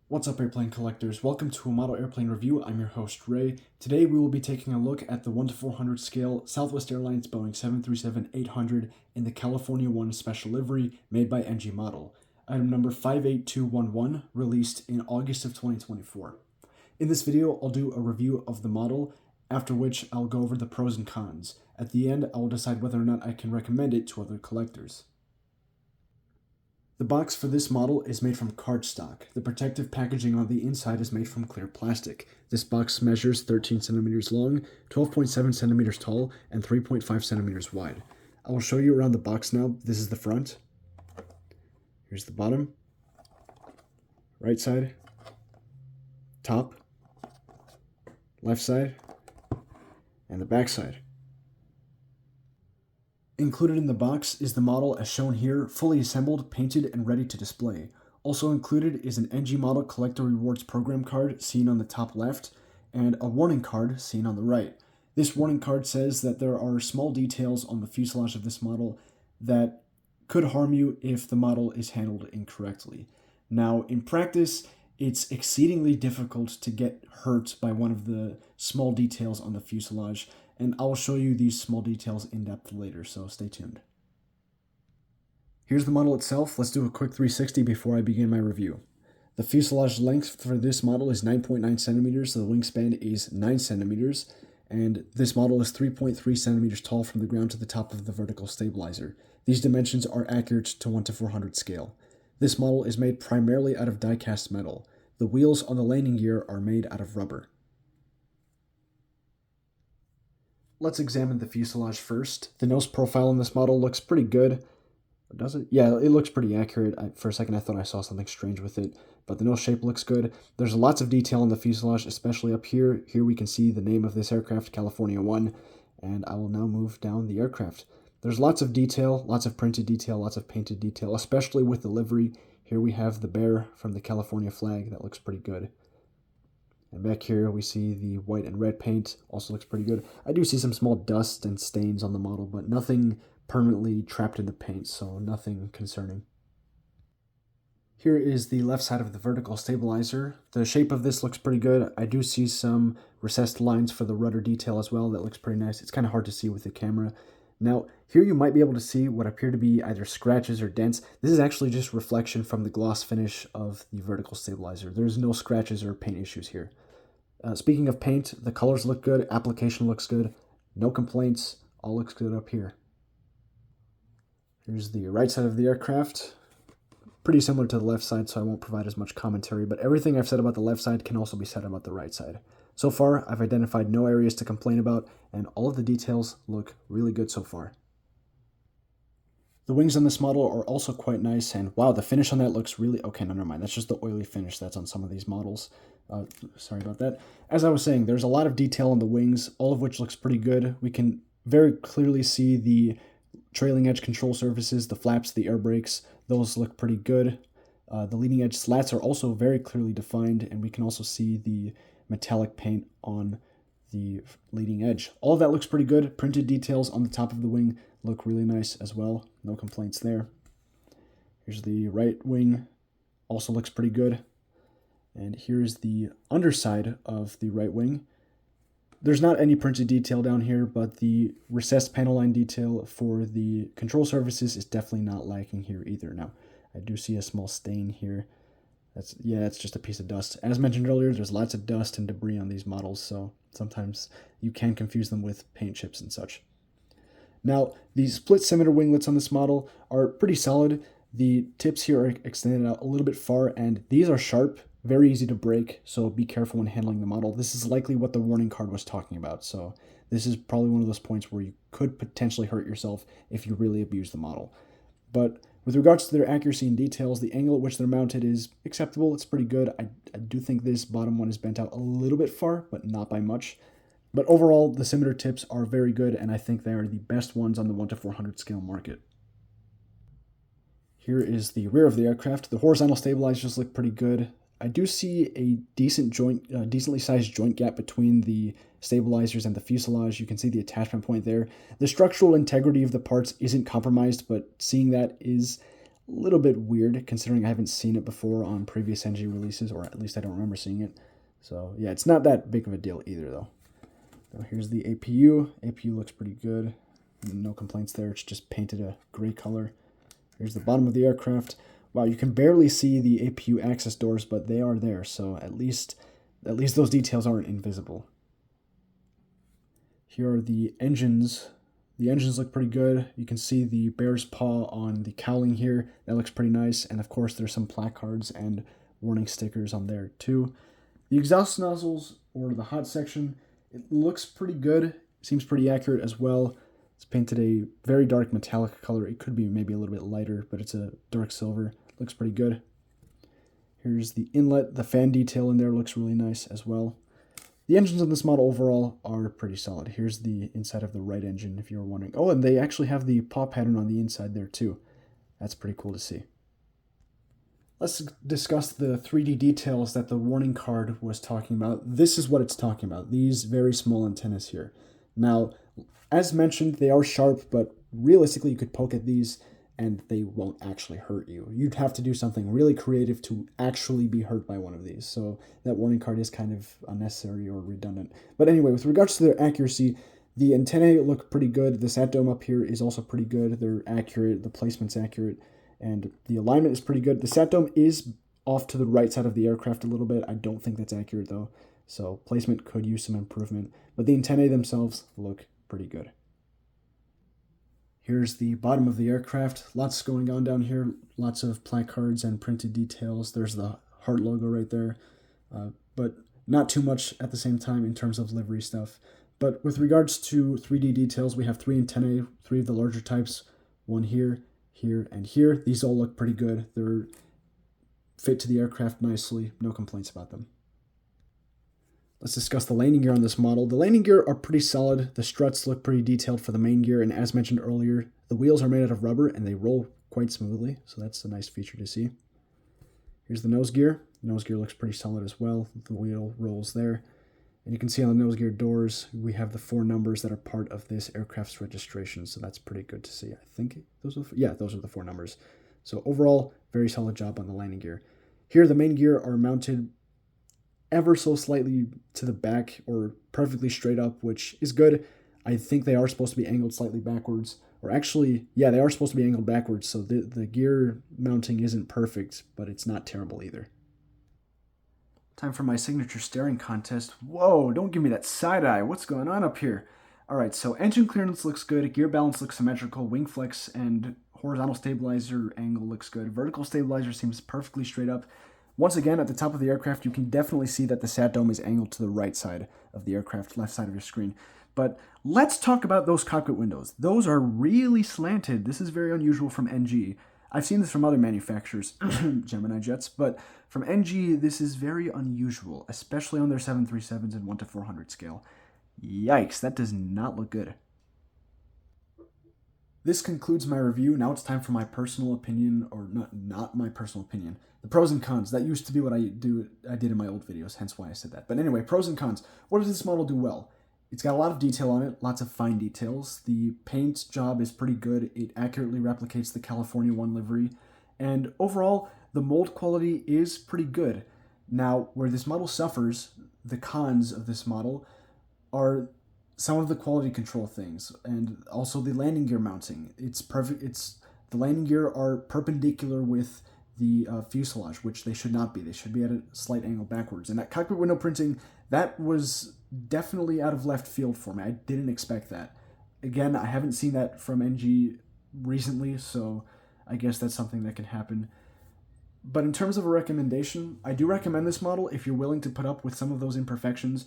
What's up, airplane collectors? Welcome to a model airplane review. I'm your host, Ray. Today we will be taking a look at the 1 to 400 scale Southwest Airlines Boeing 737-800 in the California 1 special livery made by NG Model. Item number 58211, released in August of 2024. In this video, I'll do a review of the model, after which I'll go over the pros and cons. At the end, I will decide whether or not I can recommend it to other collectors. The box for this model is made from cardstock. The protective packaging on the inside is made from clear plastic. This box measures 13 centimeters long, 12.7 centimeters tall, and 3.5 centimeters wide. I will show you around the box now. This is the front. Here's the bottom, right side, top, left side, and the back side. Included in the box is the model as shown here, fully assembled, painted, and ready to display. Also included is an NG Model Collector Rewards program card seen on the top left, and a warning card seen on the right. This warning card says that there are small details on the fuselage of this model that could harm you if the model is handled incorrectly. Now, in practice, it's exceedingly difficult to get hurt by one of the small details on the fuselage, and I will show you these small details in depth later, so stay tuned. Here's the model itself. Let's do a quick 360 before I begin my review. The fuselage length for this model is 9.9 centimeters, so the wingspan is 9 centimeters, and this model is 3.3 centimeters tall from the ground to the top of the vertical stabilizer. These dimensions are accurate to 1 to 400 scale. This model is made primarily out of die-cast metal. The wheels on the landing gear are made out of rubber. Let's examine the fuselage first. The nose profile in this model looks pretty good. Does it? Yeah, it looks pretty accurate. For a second I thought I saw something strange with it, but the nose shape looks good. There's lots of detail in the fuselage, especially up here. Here we can see the name of this aircraft, California 1, and I will now move down the aircraft. There's lots of detail, lots of printed detail, lots of painted detail, especially with the livery. Here we have the bear from the California flag. That looks pretty good. And back here we see the white and red paint, also looks pretty good. I do see some small dust and stains on the model, but nothing permanently trapped in the paint, so nothing concerning. Here is the left side of the vertical stabilizer. The shape of this looks pretty good. I do see some recessed lines for the rudder detail as well. That looks pretty nice. It's kind of hard to see with the camera. Now, here you might be able to see what appear to be either scratches or dents. This is actually just reflection from the gloss finish of the vertical stabilizer. There's no scratches or paint issues here. Speaking of paint, the colors look good, application looks good, no complaints, all looks good up here. Here's the right side of the aircraft. Pretty similar to the left side, so I won't provide as much commentary, but everything I've said about the left side can also be said about the right side. So far, I've identified no areas to complain about, and all of the details look really good so far. The wings on this model are also quite nice, and wow, the finish on that looks really... Okay, no, never mind. That's just the oily finish that's on some of these models. Sorry about that. As I was saying, there's a lot of detail on the wings, all of which looks pretty good. We can very clearly see the trailing edge control surfaces, the flaps, the air brakes. Those look pretty good. The leading edge slats are also very clearly defined, and we can also see the metallic paint on the leading edge. All of that looks pretty good. Printed details on the top of the wing look really nice as well. No complaints there. Here's the right wing. Also looks pretty good. And here's the underside of the right wing. There's not any printed detail down here, but the recessed panel line detail for the control surfaces is definitely not lacking here either. Now, I do see a small stain here. It's just a piece of dust. As mentioned earlier, there's lots of dust and debris on these models, so sometimes you can confuse them with paint chips and such. Now, the split scimitar winglets on this model are pretty solid. The tips here are extended out a little bit far, and these are sharp, very easy to break, so be careful when handling the model. This is likely what the warning card was talking about, so this is probably one of those points where you could potentially hurt yourself if you really abuse the model. But with regards to their accuracy and details, the angle at which they're mounted is acceptable. It's pretty good. I do think this bottom one is bent out a little bit far, but not by much. But overall, the scimitar tips are very good, and I think they are the best ones on the 1 to 400 scale market. Here is the rear of the aircraft. The horizontal stabilizers look pretty good. I do see a decently sized joint gap between the stabilizers and the fuselage. You can see the attachment point there. The structural integrity of the parts isn't compromised, but seeing that is A little bit weird considering I haven't seen it before on previous NG releases, or at least I don't remember seeing it. So yeah, it's not that big of a deal either though. Now here's the APU. APU looks pretty good. No complaints there. It's just painted a gray color. Here's the bottom of the aircraft. Wow, you can barely see the APU access doors, but they are there, so at least those details aren't invisible. Here are the engines. The engines look pretty good. You can see the bear's paw on the cowling here. That looks pretty nice. And of course, there's some placards and warning stickers on there too. The exhaust nozzles, or the hot section, it looks pretty good. Seems pretty accurate as well. It's painted a very dark metallic color. It could be maybe a little bit lighter, but it's a dark silver. Looks pretty good. Here's the inlet. The fan detail in there looks really nice as well. The engines on this model overall are pretty solid. Here's the inside of the right engine, if you were wondering. Oh, and they actually have the paw pattern on the inside there too. That's pretty cool to see. Let's discuss the 3D details that the warning card was talking about. This is what it's talking about, these very small antennas here. Now, as mentioned, they are sharp, but realistically you could poke at these and they won't actually hurt you. You'd have to do something really creative to actually be hurt by one of these. So that warning card is kind of unnecessary or redundant. But anyway, with regards to their accuracy, the antennae look pretty good. The sat dome up here is also pretty good. They're accurate. The placement's accurate. And the alignment is pretty good. The sat dome is off to the right side of the aircraft a little bit. I don't think that's accurate though. So placement could use some improvement. But the antennae themselves look pretty good. Here's the bottom of the aircraft. Lots going on down here. Lots of placards and printed details. There's the heart logo right there. But not too much at the same time in terms of livery stuff. But with regards to 3D details, we have 3 antennae, 3 of the larger types. One here, here, and here. These all look pretty good. They're fit to the aircraft nicely. No complaints about them. Let's discuss the landing gear on this model. The landing gear are pretty solid. The struts look pretty detailed for the main gear, and as mentioned earlier, the wheels are made out of rubber and they roll quite smoothly, so that's a nice feature to see. Here's the nose gear. The nose gear looks pretty solid as well. The wheel rolls there. And you can see on the nose gear doors, we have the 4 numbers that are part of this aircraft's registration, so that's pretty good to see. I think those are those are the 4 numbers. So overall, very solid job on the landing gear. Here, the main gear are mounted ever so slightly to the back or perfectly straight up, which is good. I think they are supposed to be angled slightly backwards, or actually, yeah, they are supposed to be angled backwards, so the gear mounting isn't perfect, but it's not terrible either. Time for my signature staring contest. Whoa, don't give me that side eye. What's going on up here? All right, so engine clearance looks good, gear balance looks symmetrical, wing flex and horizontal stabilizer angle looks good. Vertical stabilizer seems perfectly straight up. Once again, at the top of the aircraft, you can definitely see that the sat dome is angled to the right side of the aircraft, left side of your screen. But let's talk about those cockpit windows. Those are really slanted. This is very unusual from NG. I've seen this from other manufacturers, Gemini jets, but from NG, this is very unusual, especially on their 737s and 1-400 scale. Yikes, that does not look good. This concludes my review. Now it's time for my personal opinion, or not my personal opinion. The pros and cons. That used to be what I did in my old videos, hence why I said that. But anyway, pros and cons. What does this model do well? It's got a lot of detail on it, lots of fine details. The paint job is pretty good. It accurately replicates the California 1 livery. And overall, the mold quality is pretty good. Now, where this model suffers, the cons of this model, are some of the quality control things, and also the landing gear mounting. It's perfect. The landing gear are perpendicular with the fuselage, which they should not be. They should be at a slight angle backwards. And that cockpit window printing, that was definitely out of left field for me. I didn't expect that. Again, I haven't seen that from NG recently, so I guess that's something that can happen. But in terms of a recommendation, I do recommend this model if you're willing to put up with some of those imperfections.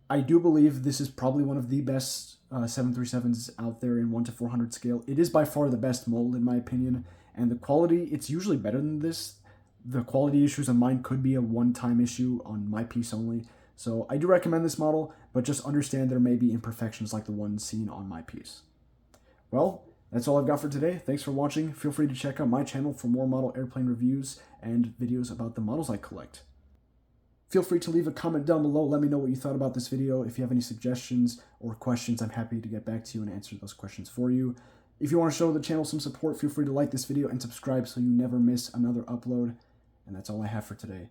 I do believe this is probably one of the best 737s out there in 1-400 scale. It is by far the best mold in my opinion, and the quality, it's usually better than this. The quality issues on mine could be a one-time issue on my piece only. So I do recommend this model, but just understand there may be imperfections like the one seen on my piece. Well, that's all I've got for today. Thanks for watching. Feel free to check out my channel for more model airplane reviews and videos about the models I collect. Feel free to leave a comment down below. Let me know what you thought about this video. If you have any suggestions or questions, I'm happy to get back to you and answer those questions for you. If you want to show the channel some support, feel free to like this video and subscribe so you never miss another upload. And that's all I have for today.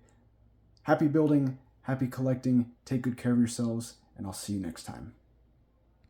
Happy building, happy collecting, take good care of yourselves, and I'll see you next time.